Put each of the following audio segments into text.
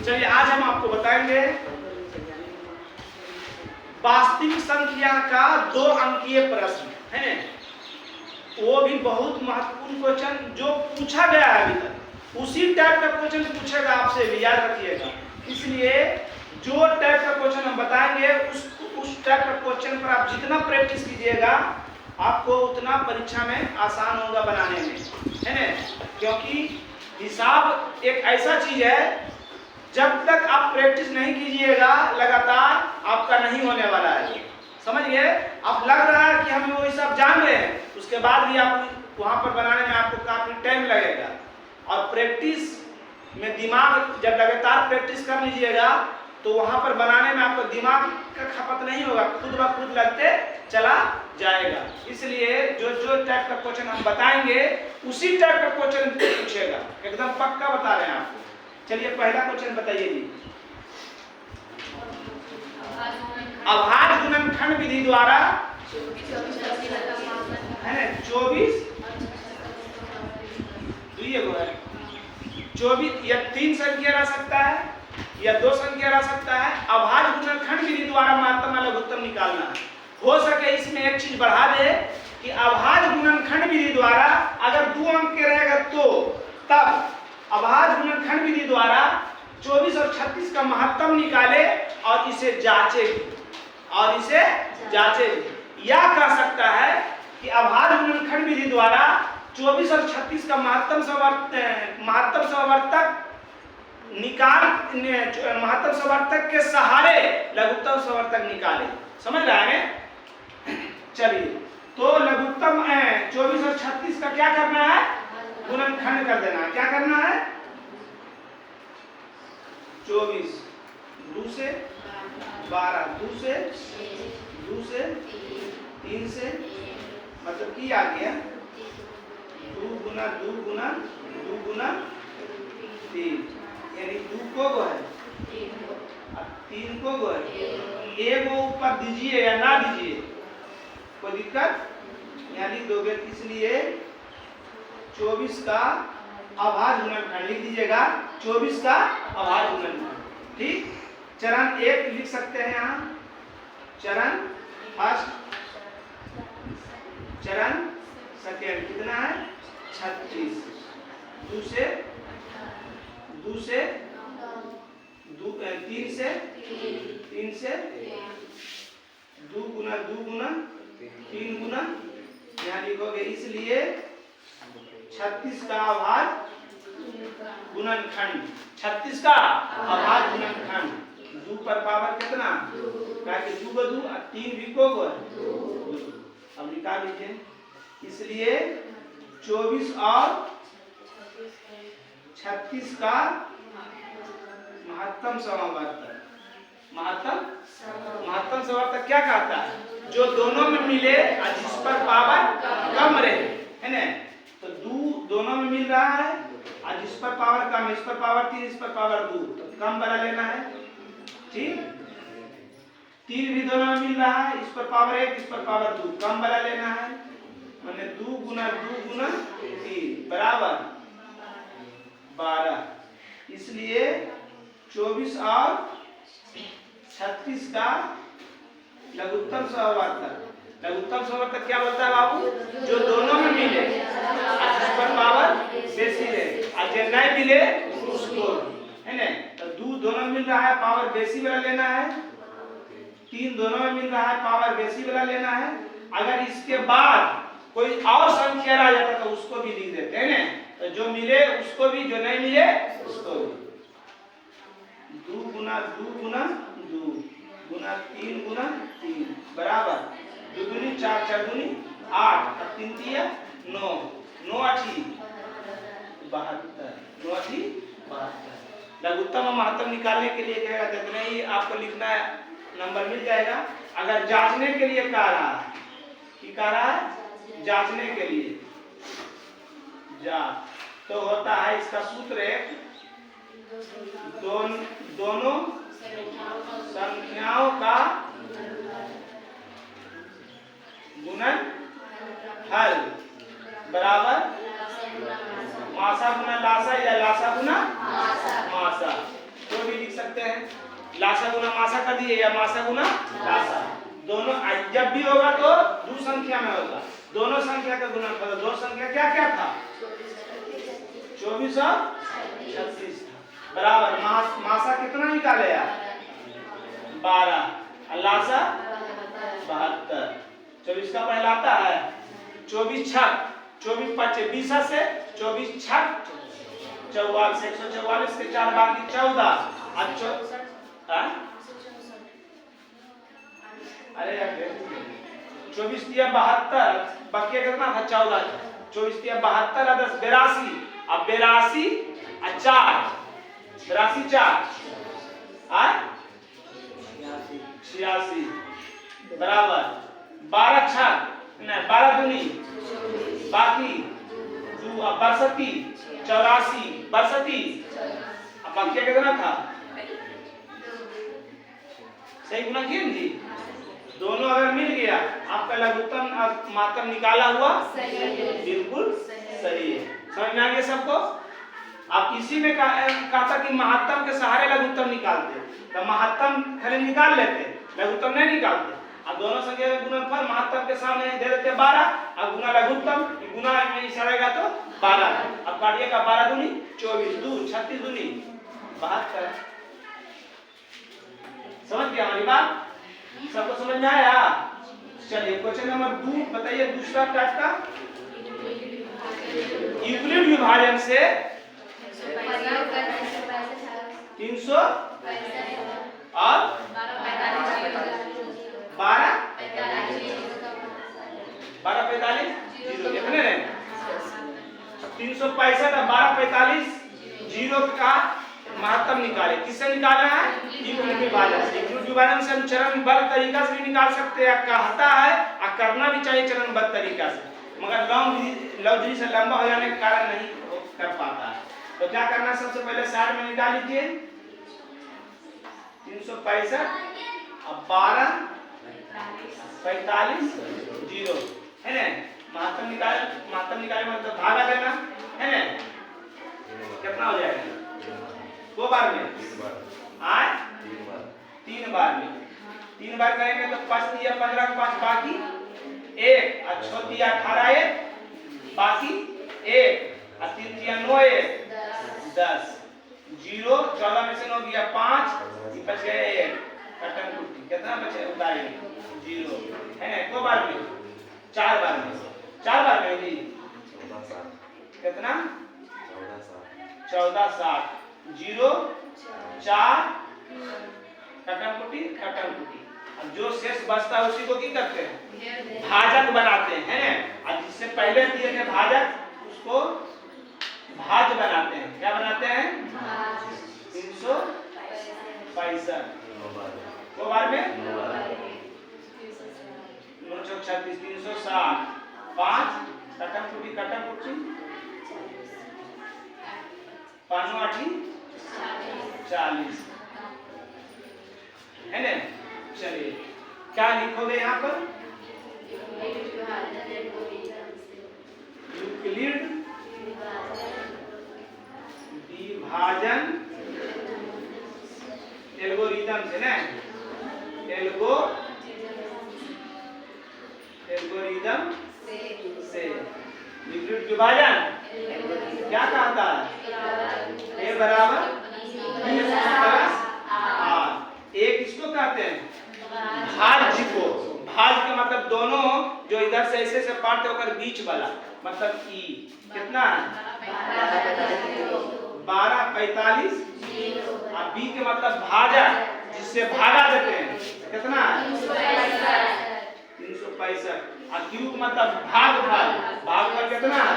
चलिए आज हम आपको बताएंगे वास्तविक संख्या का 2 अंकीय प्रश्न है, वो भी बहुत महत्वपूर्ण क्वेश्चन जो पूछा गया है अभी तक, उसी टाइप का क्वेश्चन पूछेगा आपसे, भी याद रखिएगा। इसलिए जो टाइप का क्वेश्चन हम बताएंगे उस टाइप का क्वेश्चन पर आप जितना प्रैक्टिस कीजिएगा आपको उतना परीक्षा में आसान होगा बनाने में, है ना। क्योंकि हिसाब एक ऐसा चीज है, जब तक आप प्रैक्टिस नहीं कीजिएगा लगातार आपका नहीं होने वाला है। समझ गए? आप लग रहा है कि हम वो हिसाब जान रहे हैं, उसके बाद भी आप वहां पर बनाने में आपको काफी टाइम लगेगा। और प्रैक्टिस में दिमाग जब लगातार प्रैक्टिस कर लीजिएगा तो वहां पर बनाने में आपको दिमाग का खपत नहीं होगा, खुद ब खुद लगते चला जाएगा। इसलिए जो जो टाइप का क्वेश्चन हम बताएंगे उसी टाइप का क्वेश्चन पूछेगा, एकदम पक्का बता रहे हैं आपको। चलिए पहला क्वेश्चन बताइए जी। अभाज्य गुणनखंड विधि द्वारा है ना 24 या 3 संख्या रह सकता है या 2 संख्या रह सकता है। अभाज्य गुणनखंड विधि द्वारा महत्तम या लघुत्तम निकालना है। हो सके इसमें एक चीज बढ़ा दे कि अभाज्य गुणनखंड विधि द्वारा अगर 2 अंक के रहेगा तो तब अभाज्य गुणनखंड विधि द्वारा 24 और 36 का महत्तम निकाले और इसे जांचे या कह सकता है कि अभाज्य गुणनखंड विधि द्वारा 24 और 36 का महत्तम सवर्तक के सहारे लघुत्तम सवर्तक निकाले। समझ रहा है? चलिए तो लघुत्तम 24 और 36 का क्या करना है? गुणनखंड कर देना है। क्या करना है? 24 2 से 12 2 से 3 से मतलब की आ गया 2 गुना 2 गुना 2 गुना 3 यानी 2 को गो है 3 को गो है। एक वो ऊपर दीजिए या ना दीजिए कोई दिक्कत, यानी दोगे। इसलिए 24 का अभाज्य गुणनखंड लिख दीजिएगा, 24 का अभाज्य गुणनखंड। ठीक, चरण 1 लिख सकते हैं यहाँ, चरण फर्स्ट, चरण सेकेंड कितना है 36, 2 से 3 से 2 गुना 3 गुना यहाँ लिखोगे। इसलिए 36 का अभाज्य गुणनखंड, 36 का अभाज्य गुणनखंड 2 पर पावर कितना? 2 को 2 3 भी को 2। अब निकाल लीजिए। इसलिए 24 और 36 का महत्तम समवर्तक, महत्तम समवर्तक क्या कहता है? जो दोनों में मिले और जिस पर पावर कम रहे, है ना। तो 2 दोनों में मिल रहा है और जिस पर पावर कम, इस पर पावर 3 इस पर पावर 2, तो कम वाला लेना है। ठीक, 3 भी दोनों में मिल रहा है, इस पर पावर 1 इस पर पावर 2, कम वाला लेना है। मैंने 2 गुना 3 बराबर 12। इसलिए 24 और 36 का लघुत्तम सवर्तक, लघुत्तम सवर्तक क्या बोलता है बाबू? जो दोनों में मिले जिस पर पावर बेसी रहे और जो नहीं मिले उसको, है ना। तो 2 दोनों में मिल रहा है, पावर बेसी वाला लेना है। 3 दोनों में मिल रहा है, पावर बेसी वाला लेना है। अगर इसके बाद कोई और संख्या रह जाता तो उसको भी लिख देते हैं ना। तो जो मिले उसको भी, जो नहीं मिले उसको भी। 2 गुना 2 गुना 2 गुना 3 गुना 3 बराबर 2 दूनी 4 4 दूनी 8 और 3 तिया 9 9 8 72 9 8 72। लघुत्तम और महत्तम निकालने के लिए कहेगा तो नहीं आपको लिखना है, नंबर मिल जाएगा। अगर जांचने के लिए कह रहा है कि कह रहा है जांचने के लिए तो होता है इसका सूत्र है दोनों संख्याओं का गुणनफल बराबर मासा गुना लासा या लासा गुना मासा। तो भी लासा गुना मासा कर दिए या मासा गुना लासा, दोनों जब भी होगा तो दो संख्या में होगा, दोनों संख्या का गुणनफल, दो संख्या क्या क्या था 24 और 36 था, बराबर मासा कितना निकाले यार 12, लासा 72, 24 का पहला आता है 24 छक 24 पचे 20 से 24 छक 44, 144 के 4 बाकी 14, अरे यार 24 दिया 72, बाकी कितना था 14, 24 दिया 72 और 10 82, अब 82 और 4 82 4 86 बराबर 12 छक नहीं 12 दूनी बाकी 62 84 62, अब बाकी कितना था सही गुना किए जी, दोनों अगर मिल गया आपका लघुत्तम मात्रम निकाला हुआ बिल्कुल सही है। समझ में आ गया सबको? आप इसी में कहा था कि महत्तम के सहारे लघुत्तम निकालते, तो महत्तम खाली निकाल लेते, लघुत्तम नहीं निकालते। अब दोनों संख्या का गुणनफल महत्तम के सामने दे देते 12, अब गुना लघुत्तम गुना में इशारेगा तो 12, अब काटिएगा 12 दूनी 24 2 36 दूनी 72। समझ गया हमारी बात? सबको समझ में आया? चलिए क्वेश्चन नंबर 2 बताइए, दूसरा टाइप का यूक्लिड विभाजन से 300 और 1245 जीरो कितने हैं 365 और 1245 जीरो का महत्तम निकाले। किससे निकालना है? यूक्लिड विभाजन से। यूक्लिड विभाजन से हम चरणबद्ध तरीका से भी निकाल सकते हैं, कहता है और करना भी चाहिए चरणबद्ध तरीका से, मगर लौजरी से लंबा हो जाने के कारण नहीं कर पाता है। तो क्या करना है, सबसे पहले साइड में निकाल लीजिए 365 और 1245 जीरो है ना, महत्तम निकाले मतलब भागा देना है ना, कितना हो जाएगा दो बार में आए 3 बार में 3 बार करेंगे तो 5 दिया 15 5 बाकी 1 और 6 दिया 18 1 बाकी 1 और 3 दिया 9 1 10 जीरो 14 में से 9 दिया 5 बच गया 1 कटन कुटी कितना बचे उतारे जीरो है ना, 2 बार में 4 बार में जी कितना 14 60 जीरो 4 कटन कुटी। अब जो शेष बचता है उसी को क्या करते हैं भाजक बनाते हैं, है ना, और जिससे पहले दिए थे भाजक उसको भाज बनाते हैं। क्या बनाते हैं 365 को बार में 936 360 5 कटन कुटी 5 8 40 है ना। चलिए क्या लिखोगे यहाँ पर यूक्लिड विभाजन एल्गोरिथम से ना, एल्गोरिथम से यूक्लिड विभाजन क्या कहता है ए बराबर एक इसको कहते हैं भाज्य को, भाज्य का मतलब दोनों जो इधर से ऐसे से पार्ट होकर बीच वाला मतलब ई कितना है 1245 और बी के मतलब भाजा जिससे भागा देते हैं कितना है 365 और क्यू का मतलब भागफल कितना है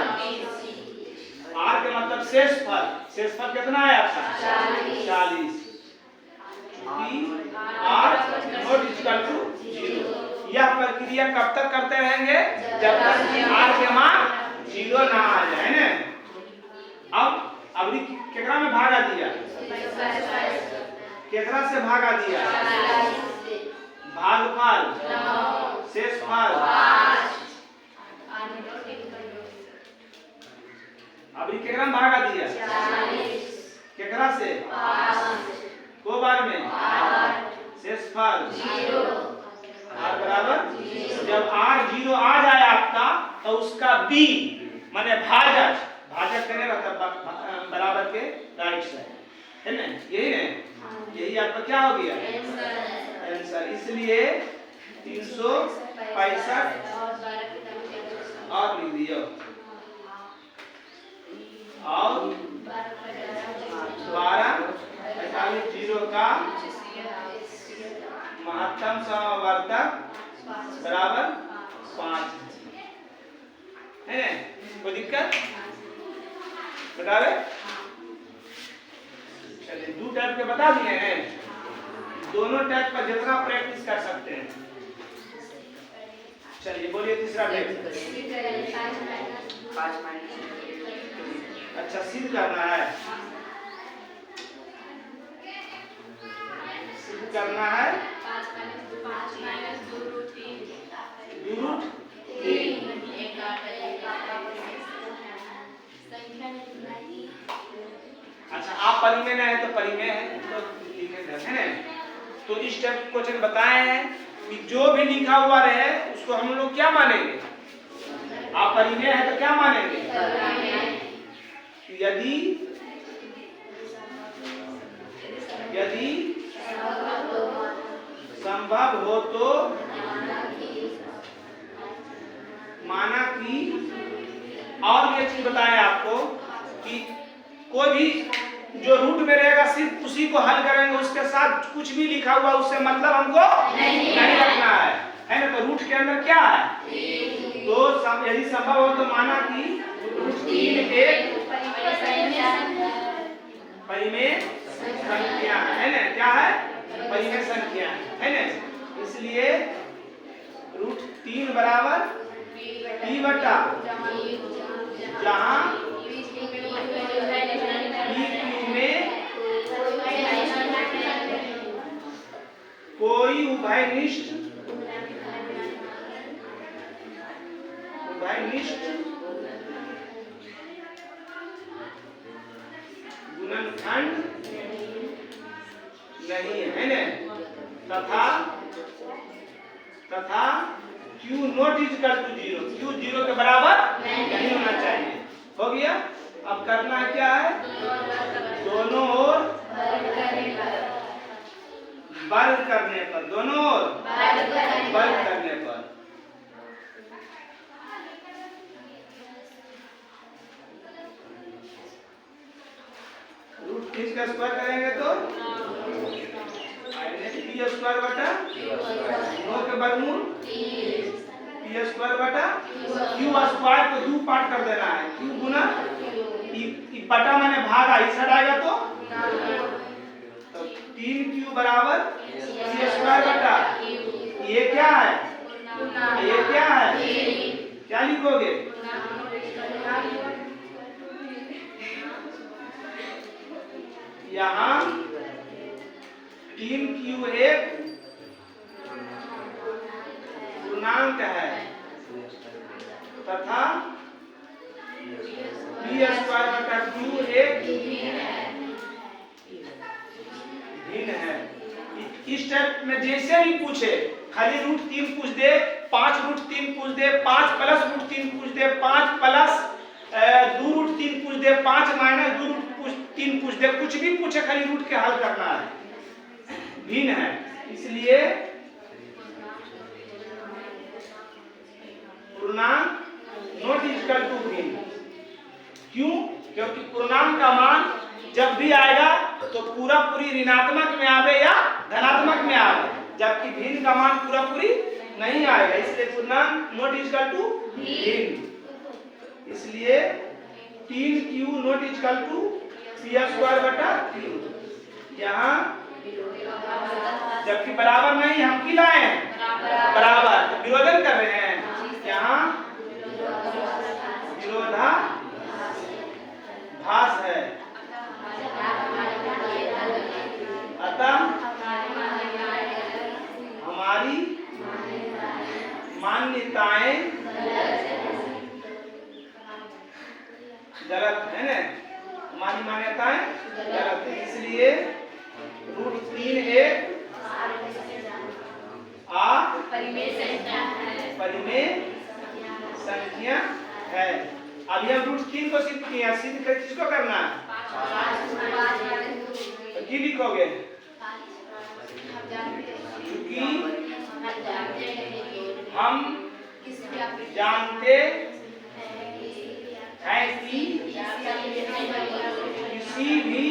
आर के मतलब शेषफल कितना है आपका 40 आर नॉट इक्वल टू 0। यह प्रक्रिया कब तक करते रहेंगे जब तक आर के मान 0 ना आ जाए ना। अब अभी केकरा में भागा दिया केकरा से भागा दिया भागफल शेषफल अभी केकरा में भागा दिया केकरा से को बार में गुणनफल r बराबर, जब r 0 आ जाए आपका तो उसका b माने भाजक, भाजक करने रहता बराबर के राइट साइड, है ना, यही है, यही आपका क्या हो गया आंसर। इसलिए 365 और लिख दियो और 12 जीरो का महत्तम समावर्तक बराबर 5 है ना, कोई दिक्कत बतावे। चलिए दो टाइप के बता दिए हैं, दोनों टाइप का जितना प्रैक्टिस कर सकते हैं। चलिए बोलिए तीसरा टाइप। अच्छा सिद्ध करना है, सिद्ध करना है 2 रूट 3। अच्छा आप परिमेय ना है तो परिमेय है तो लिखे है ना। तो इस टाइप क्वेश्चन बताए हैं कि जो भी लिखा हुआ रहे उसको हम लोग क्या मानेंगे, आप परिमेय है तो क्या मानेंगे, यदि यदि संभव हो तो माना कि, और ये चीज बताएं आपको कि कोई भी जो रूट में रहेगा सिर्फ उसी को हल करेंगे, उसके साथ कुछ भी लिखा हुआ उससे मतलब हमको नहीं रखना है ना। तो रूट के अंदर क्या है, तो यदि संभव हो तो माना कि रूट 3 एक परिमेय संख्या है ना, क्या है परिमेय संख्या है ना। इसलिए रूट 3 बराबर p बटा, जहां p में कोई उभयनिष्ठ गुणनखंड नहीं है ना, तथा q not equal to 0, q 0 के बराबर नहीं होना चाहिए। हो गया। अब करना क्या है, दोनों ओर बल करने पर, दोनों ओर बल करने पर रूट 3 का स्क्वायर करेंगे तो p स्क्वायर बटा 9 के वर्गमूल p स्क्वायर बटा q स्क्वायर को 2 पार्ट कर देना है, q गुना बटा माने भागा, इस साइड आएगा तो 3q बराबर p स्क्वायर बटा, ये क्या है, ये क्या है, क्या लिखोगे, यहाँ 3q एक पूर्णांक है तथा p स्क्वायर बटा q एक भिन्न है। इस टाइप में जैसे भी पूछे, खाली रूट 3 पूछ दे, 5 रूट 3 पूछ दे, 5 प्लस रूट 3 पूछ दे, 5 प्लस 2 रूट 3 पूछ दे, 5 माइनस 2 रूट 3 पूछ दे, कुछ भी पूछे खाली रूट के हल करना है, भिन्न है। इसलिए पूर्णांक नॉट इक्वल टू भिन्न, क्यों, क्योंकि पूर्णांक का मान जब भी आएगा तो पूरा पूरी ऋणात्मक में आवे या धनात्मक में आवे, जबकि भिन्न का मान पूरा पूरी नहीं आएगा, इसलिए पूर्णांक नॉट इक्वल टू भिन्न। इसलिए 3q not equal to p square बटा q, यहाँ जबकि बराबर नहीं हम की लाए हैं बराबर, तो विरोधन कर रहे हैं, यहाँ विरोधाभास है, अतः हमारी मान्यताएं गलत है ना, हमारी मान्यताएं गलत है। इसलिए रूट 3 एक परिमेय संख्या है। परिमेय संख्या है। अभी हम रूट 3 को सिद्ध किया, सिद्ध कर किसको करना है? तो की लिखोगे? क्योंकि हम जानते हैं कि किसी भी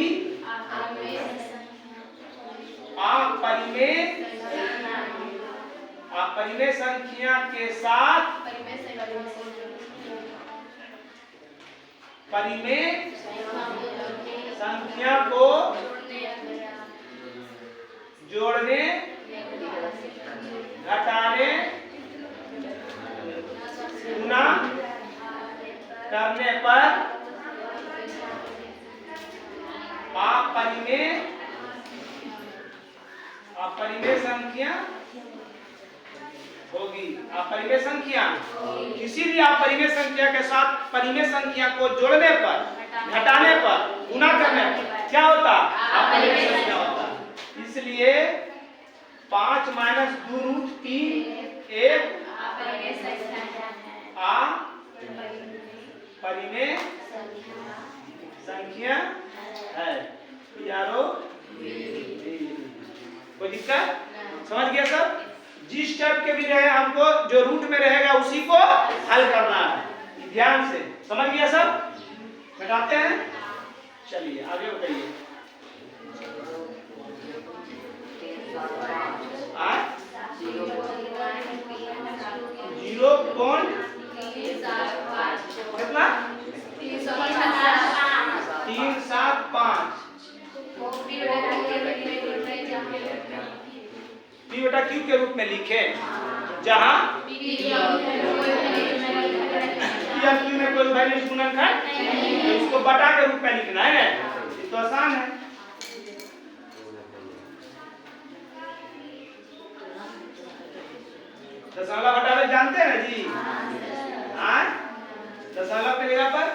अपरिमेय संख्या के साथ परिमेय संख्या को जोड़ने, घटाने, गुणा करने पर अपरिमेय संख्या होगी। अपरिमेय संख्या किसी भी अपरिमेय संख्या के साथ परिमेय संख्या को जोड़ने पर, घटाने पर, गुणा करने पर क्या होता? अपरिमेय संख्या होता। इसलिए 5 - 2 रूट 3 एक अपरिमेय संख्या है। यारो कोई दिक्कत? समझ गया सब? जिस टाइप के भी रहे हमको जो रूट में रहेगा उसी को हल करना है, ध्यान से। समझ गया सब? घटाते हैं, चलिए आगे बताइए। 0 कितना? 375 p/q के रूप में लिखे, जहां p और q में कोई वैल्यू गुणनखंड तो इसको बटा के रूप में लिखना है। ये तो आसान है। दशमलव घटावे जानते हैं ना जी? दशमलव के जगह पर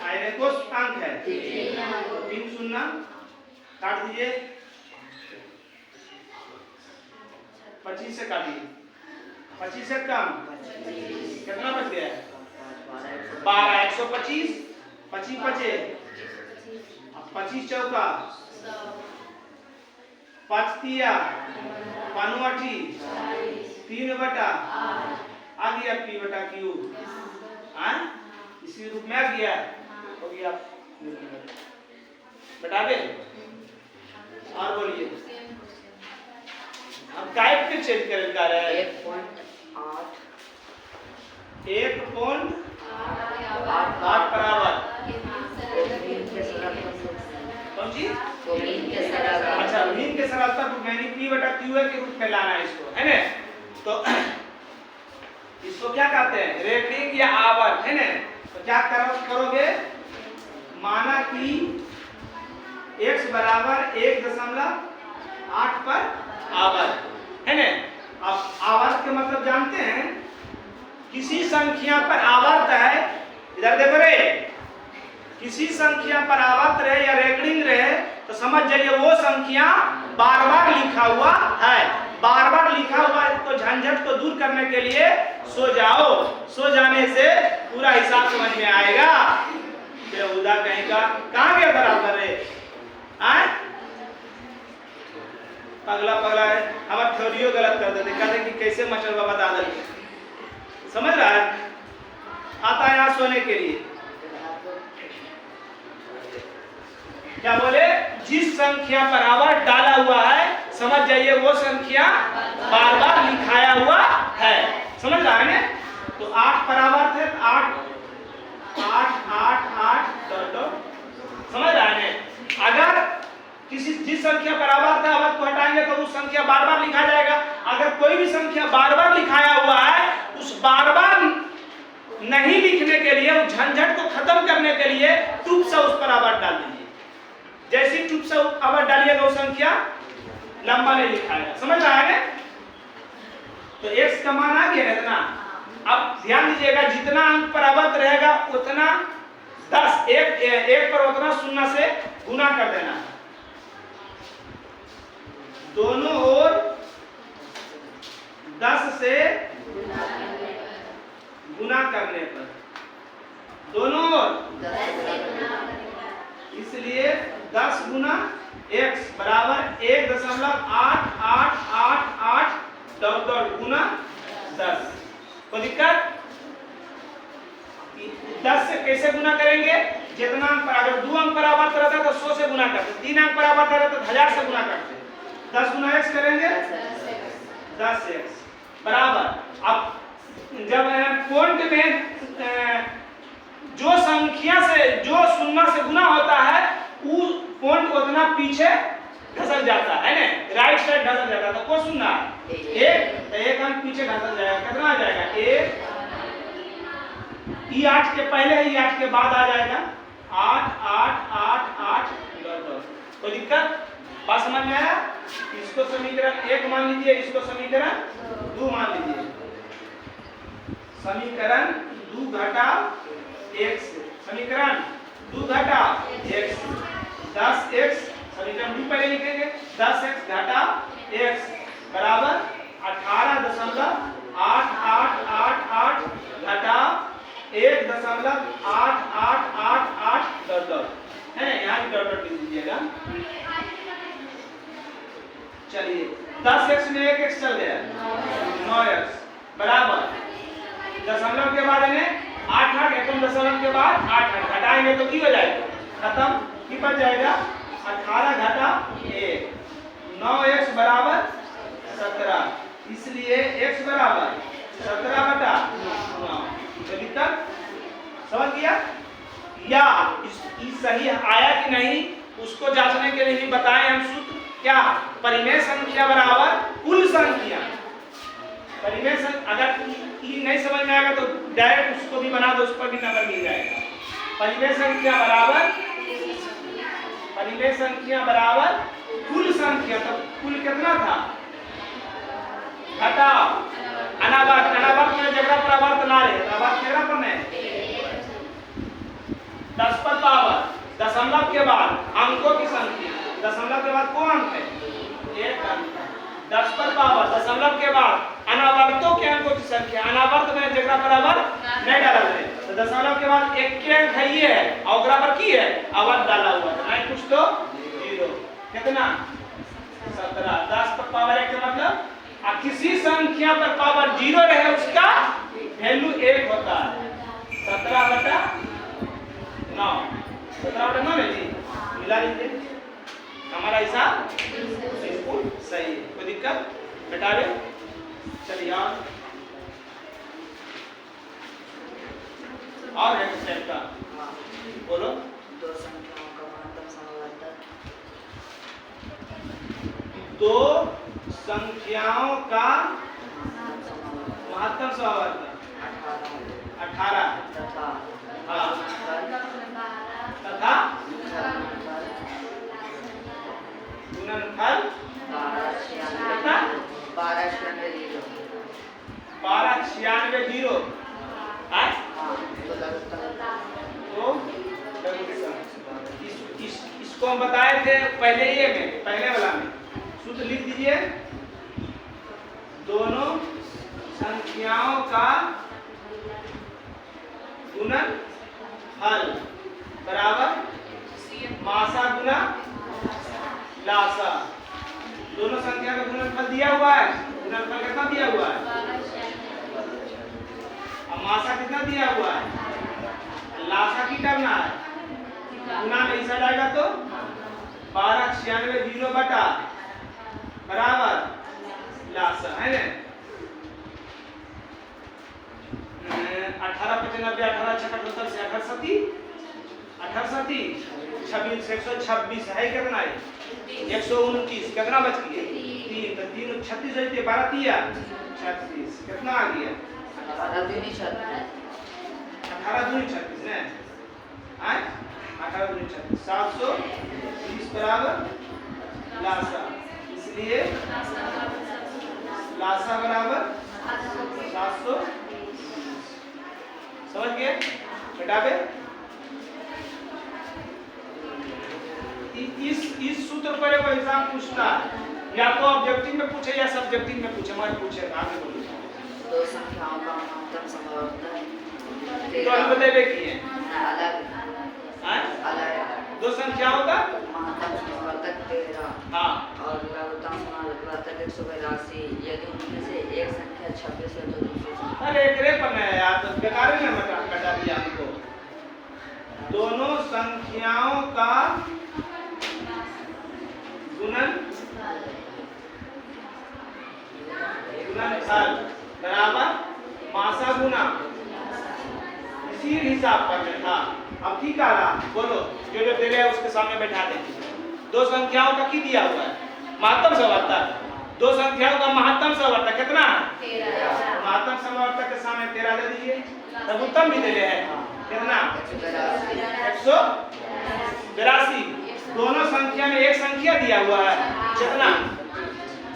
आयने को अंक है 3 शून्य काट दीजिए, 25 से काटिए, 25 से कम कितना बच गया? 12, 125, 25 बचे, 25 चौका 5 तिया 5 3/8 आ गया p/q। इसी रूप में आ गया, हो गया। बता दे और बोलिए। हम टाइप के चेंज करें जा रहे हैं। 1.8 बराबर कौन सी? अच्छा, मीन के सरलता को मैंने p/q के रूप में लाना है इसको, है ना? तो इसको क्या कहते हैं? रेखिक या आवर्त, है ना? तो क्या करोगे? माना कि x बराबर 1.8 पर आवर्त, है ना? अब आवर्त के मतलब जानते हैं? किसी संख्या पर आवर्त है, इधर देखो रे, किसी संख्या पर आवर्त रहे या रेकरिंग रहे तो समझ जाइए वो संख्या बार बार लिखा हुआ है। बार बार लिखा हुआ तो झंझट को दूर करने के लिए सो जाओ, सो जाने से पूरा हिसाब समझ में आएगा। उदा कहेगा कहाँ गया बराबर है? पगला पगला है, हमारा थ्योरियो गलत कर देते, कहते कि कैसे मचल बाबा दादा, समझ रहा है? आता है यहाँ सोने के लिए। क्या बोले? जिस संख्या पर आवर्त डाला हुआ है समझ जाइए वो संख्या बार बार लिखाया हुआ है। समझ रहा है ना? तो 8 पर आवर्त है, 8 8 8 8 तो समझ रहा है ना? अगर जिस संख्या पर आवर्त है आवर्त को हटाएंगे तो उस संख्या बार बार लिखा जाएगा। अगर कोई भी संख्या बार बार लिखाया हुआ है उस बार बार नहीं लिखने के लिए, उस झंझट को खत्म करने के लिए टूप से उस पर आवर्त डाल दीजिए। जैसी टूप से आवर्त डालिएगा वो संख्या लंबा नहीं लिखाएगा। समझ रहा है? तो x का मान आ गया इतना। अब ध्यान दीजिएगा, जितना अंक पर आवर्त रहेगा उतना 10 एक पर उतना 0 से गुना कर देना। दोनों ओर 10 से गुना करने पर दोनों ओर, इसलिए 10 गुना x बराबर 1.8888 गुना 10। कोई दिक्कत? 10 से कैसे गुना करेंगे? जितना अंक पर, अगर 2 अंक पर आवर्त रहता है तो 100 से गुना करते, 3 अंक पर आवर्त रहता है तो 1000 से गुना करते। 10 गुना x करेंगे 10x बराबर। अब जब पॉइंट में जो संख्या से, जो शून्य से गुना होता है, वो पॉइंट उतना पीछे धसल जाता है ना, राइट साइड धसल जाता है। तो को शून्य एक अंक पीछे धसल जाएगा। कितना आ जाएगा? 1 E8 के पहले E8 के बाद आ जाएगा 8 8 8 8 10। कोई दिक्कत? बात समझ में आया? इसको समीकरण 1 मान लीजिए, इसको समीकरण 2 मान लीजिए। समीकरण 2 घटाओ x, समीकरण 2 घटाओ x 10x, समीकरण 2 पहले लिखेंगे 10x घटाओ x बराबर 18.8888 घटाओ 1.8888 है ना। यहाँ भी डॉट डॉट लिख दीजिएगा। चलिए 10x में 1x चल गया 9x बराबर दशमलव के बाद इन्हें 8 8 एकम दशमलव के बाद 8 8 घटाएंगे तो की हो जाएगा? खत्म। की बच जाएगा 18 घटा 1 9x बराबर 17, इसलिए x बराबर 17/9। तो दिक्कत समझ गया? या इस सही आया कि नहीं उसको जांचने के लिए भी बताएं हम सूत्र क्या? परिमेय संख्या बराबर कुल संख्या। परिमेय संख्या अगर ये नहीं समझ में आएगा तो डायरेक्ट उसको भी बना दो, उस पर भी नंबर मिल जाएगा। परिमेय संख्या बराबर कुल संख्या। तो कुल कितना था? घटाओ अनावर्त, अनावर्त में जगह पर आवर्त ना रहे, आवर्त जगह पर नहीं। 10 पर पावर दशमलव के बाद अंकों की संख्या, दशमलव के बाद कौन अंक है? 1 अंक। 10 पर पावर दशमलव के बाद अनावर्तों के अंकों की संख्या, अनावर्त में जगह पर आवर्त नहीं डाला है तो दशमलव के बाद 1 के अंक है ये है और पर की है आवर्त डाला हुआ है, नहीं कुछ तो 0। कितना? 17। 10 पर पावर 1 का मतलब किसी संख्या पर पावर 0 रहे उसका वैल्यू 1 होता है। 17/9 17/9 है जी, मिला लीजिए। हमारा हिसाब बिल्कुल सही है। कोई दिक्कत? बेटा दे। चलिए और एक स्टेप का बोलो। दो संख्याओं का महत्तम समावर्तक। दो संख्याओं का महत्तम समावर्तक 18 तथा हाँ तथा गुणनफल 1296 तो इसको हम बताए थे पहले ये में, पहले वाला में। सूत्र लिख दीजिए। दोनों संख्याओं का गुणनफल बराबर मासा गुना लासा। दोनों संख्या का गुणनफल दिया हुआ है। गुणनफल कितना दिया हुआ है? अब मासा कितना दिया हुआ है? लासा की करना है। गुना में ऐसा जाएगा तो 1296 बटा बराबर लासा है ना। 18 95 18 76 से 18 26 126 है। कितना है? 129। कितना बच गया? 3। तो 3 36 है, 12 दिया 36। कितना आ गया? 18 दूनी 36 ने 18 दूनी 36 720 बराबर लासा। इसलिए लासा बराबर 700। समझ गए बेटा? बे इस सूत्र पर एग्जाम पूछता है, या तो ऑब्जेक्टिव में पूछे या सब्जेक्टिव में पूछे। मैं पूछेगा आगे बोलिए। दो संख्याओं का महत्तम समावर्तन तो हम बताइए कि है अलग हाँ? अलग दो संख्याओं का महत्तम समावर्तक 13 हाँ और लघुत्तम समावर्तक 182 यदि उनमें से एक संख्या 26 है तो दूसरी संख्या अरे एक रे पर है यार तो बेकार में बता दिया हमको दोनों संख्याओं का गुणनफल बराबर मासा गुना इसी हिसाब पर में था। अब ठीक आ रहा बोलो जो जो दे रहे हैं उसके सामने बैठा दे। दो संख्याओं का की दिया हुआ है महत्तम समावर्तक दो संख्याओं का महत्तम समावर्तक कितना है 13 महत्तम समावर्तक के सामने 13 दे दीजिए लघुत्तम भी दे रहे हैं कितना 182 दोनों संख्या में एक संख्या दिया हुआ है कितना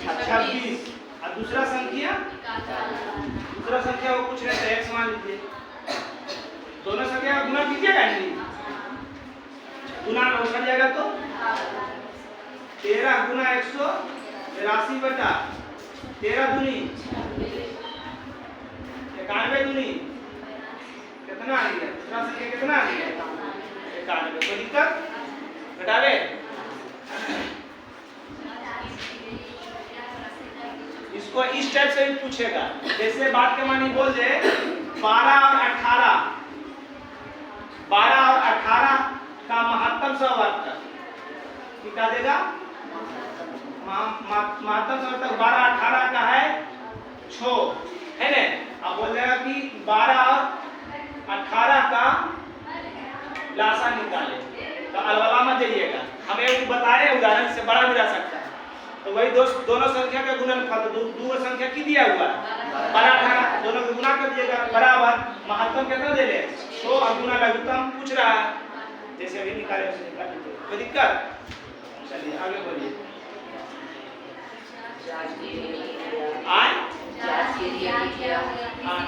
26 और दूसरा संख्या वो कुछ नहीं एक समान लीजिए दोनों संख्या का गुना कीजिएगा नहीं गुना में उछल जाएगा तो 13 गुना 182 बटा 13 दूनी 91 दूनी कितना आ गया दूसरा संख्या कितना आ गया 91 कोई दिक्कत घटावे इसको इस टाइप से भी पूछेगा जैसे बात के मानी बोल दे 12 और 18 का महत्तम समावर्तक क्या देगा महत्तम समावर्तक 12 18 का है 6 है ना अब बोल देगा कि 12 और 18 का लासा निकाले तो अलवला मत जाइएगा हम एक बताए उदाहरण से बड़ा भी जा सकता है तो वही दोनों संख्या का गुणनफल दो संख्या की दिया हुआ है 12 18 दोनों को गुना कर दिएगा बराबर महत्तम कितना दे ले 100 और गुना लघुत्तम पूछ रहा है जैसे अभी निकाले उसे निकाल दीजिए कोई दिक्कत चलिए आगे बोलिए आए जांच के लिए क्या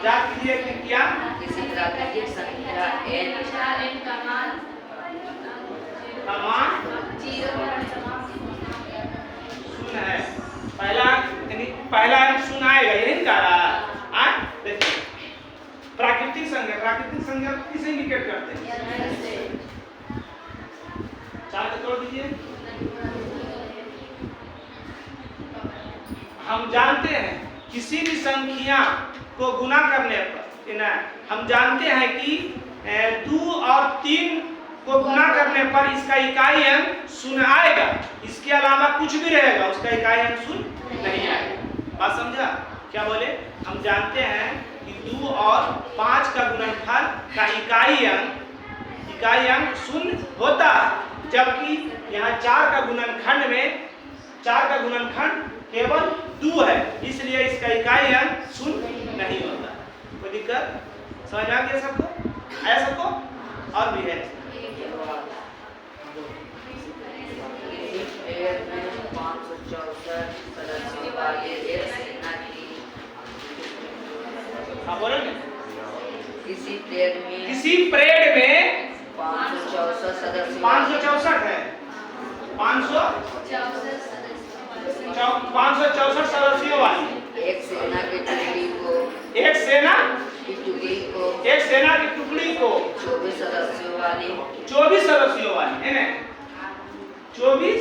जांच कीजिए कि क्या किसी प्राकृतिक संख्या n का मान 0 है पहला अंक 0 आएगा यही कह रहा है देखिए प्राकृतिक संख्या किसे इंडिकेट करते हैं 4 को तोड़ दीजिए हम जानते हैं किसी भी संख्या को गुना करने पर हम जानते हैं कि 2 और 3 को गुना करने पर इसका इकाई अंक 0 आएगा इसके अलावा कुछ भी रहेगा उसका इकाई अंक 0 नहीं आएगा बात समझा क्या बोले हम जानते हैं कि 2 और 5 का गुणनफल का इकाई अंक 0 होता है जबकि यहाँ 4 का गुणनखंड में 4 का गुणनखंड केवल 2 है इसलिए इसका इकाई अंक 0 नहीं होता कोई दिक्कत समझ आ गया सबको आया सबको और भी है किसी परेड में 564 है 564 सदस्यों वाली एक सेना की टुकड़ी को एक सेना की टुकड़ी को 24 सदस्यों वाली 24 सदस्यों वाली है ना 24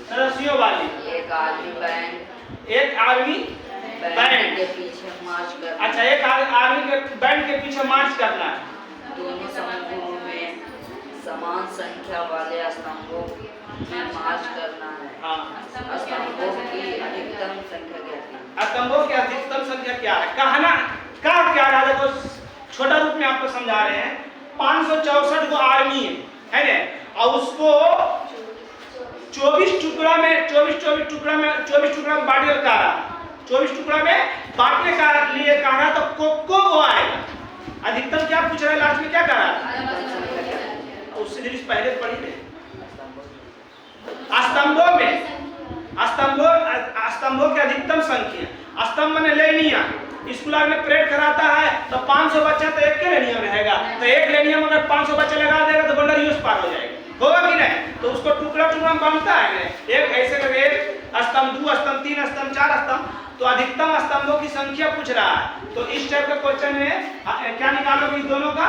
सदस्यों वाली एक आर्मी बैंड के पीछे मार्च करना अच्छा एक आर्मी के बैंड के पीछे मार्च करना है दोनों समूहों में समान संख्या वाले स्तंभों में मार्च करना है हाँ स्तंभों की अधिकतम संख्या क्या थी स्तंभों की अधिकतम संख्या क्या है कहना क्या रहा देखो छोटा रूप में आपको समझा रहे हैं 564 को आर्मी है ना और उसको 24 टुकड़ा में बांटने का रहा 24 टुकड़ा में बांटने का लिए कहा तो को आएगा अधिकतम क्या पूछ रहा है लास्ट में क्या कर रहा है उससे जिस पहले पढ़ी थे स्तंभों की अधिकतम संख्या स्तंभ में लेनिया स्कूल में परेड कराता है तो 500 बच्चा तो एक के लेनिया में रहेगा तो एक लेनिया में अगर 500 बच्चा लगा देगा तो बंडल यूज पार हो जाएगा होगा कि नहीं तो उसको टुकड़ा में बांटता है एक ऐसे करके एक स्तंभ 2 स्तंभ 3 स्तंभ 4 स्तंभ तो अधिकतम स्तंभों की संख्या पूछ रहा है, तो इस टाइप का क्वेश्चन में क्या निकालोगे? दोनों का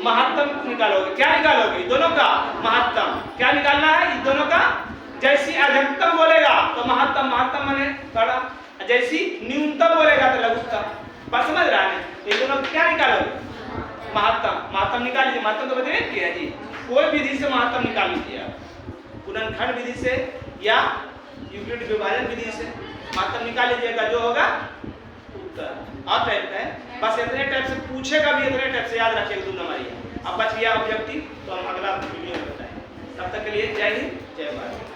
महत्तम निकालोगे। क्या निकालोगे? दोनों का महत्तम। क्या निकालना है? इस दोनों का, जैसी अधिकतम बोलेगा तो महत्तम, महत्तम माने बड़ा, जैसी न्यूनतम बोलेगा तो लघुत्तम। बात समझ रहा है? ये दोनों क्या निकालोगे? महत्तम। महत्तम निकाल लीजिए। महत्तम तो बताइए क्या है जी, कोई विधि से महत्तम निकाल लीजिए आप, गुणनखंड विधि से या यूक्लिड विभाजन विधि से महत्तम निकाल लीजिएगा, जो होगा उत्तर। और टाइप है, बस इतने टाइप से पूछेगा भी, इतने टाइप से याद रखिएगा 2 नंबर। अब बच गया ऑब्जेक्टिव, तो हम अगला वीडियो में बताएंगे। तब तक के लिए जय हिंद, जय भारत।